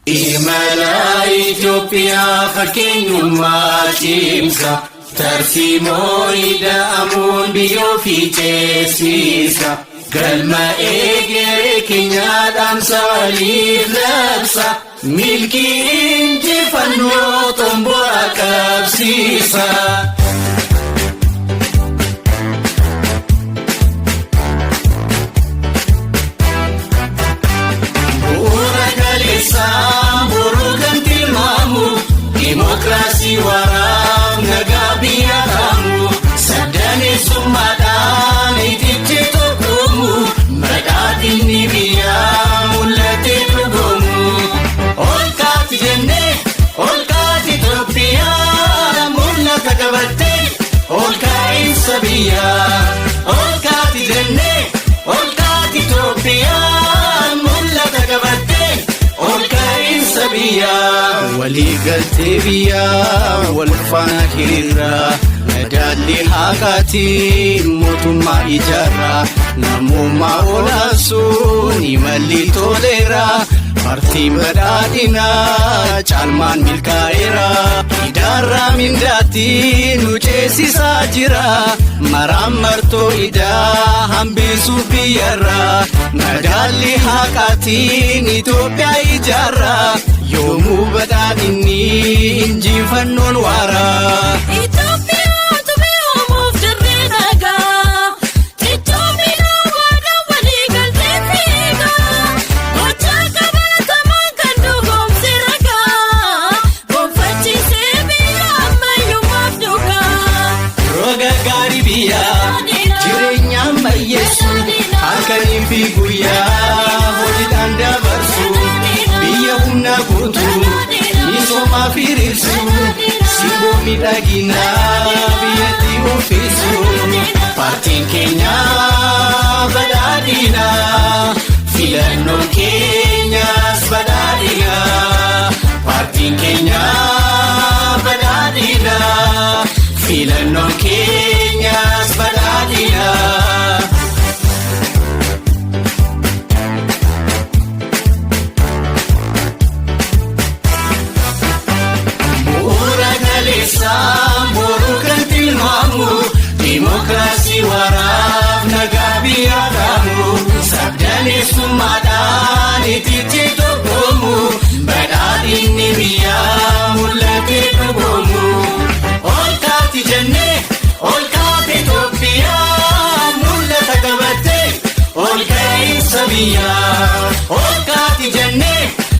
Imala Itoophiyaa fakkeenyummaa cimsa tarsiimoo ida'amuun biyyoo fi ceesisa galma egeree keenyaadhaan waliif labsa milkii injifannoo xomboora qabsiisa. Demokrasi waraab nagaa biyya kaamu saddanii summaadhaan itichi tokkomu badhaadhinni biyyaa mul'atee dhugoomu ol kaati jennee ol kaati Itoophiyaa mul'ata qabattee ol kaa'insa biyyaa ol kaati jennee ol kaati Itoophiyaa mul'ata qabattee ol kaa'insa biyyaa. Walii galtee biyyaa wal faana hiriiraa madaalli haqaatiin mootummaa ijaarraa namummaa olaansuun imalli toleeraa paartiin badhaadhinaa caalmaan milkaa'eera idaarraa mindaatiin nu ceesisaa jira maraan martoo idaa hambisuuf biyyarraa madaalli haqaatiin Itoophiyaa ijaarraa yoomuu badhaadhinni injifannoon waaraa. Jireenyaan bayyeessuun halkanii fi guyyaa hojiidhaan dabarsuun biyya humna guutuun misoomaa fi riirsuun simboo miidhaginaa biyyattii ofiisuun paartiin keenyaa badhaadhinaa filannoon keenyaas badhaadhinaa paartiin keenyaa badhaadhinaa filannoon keenyaas badhaadhinaa. Bu'uura galeessaan boruu kan tilmaamu demokrasi waraab nagaa biyya kaamu sabdaneessummaadhaan ititti tokkoomu badhaadhinni biyyaa mul'atee dhugoomu. Ol kaati jennee ol kaati Itoophiyaa mul'ata qabattee ol kaa'insa biyyaa.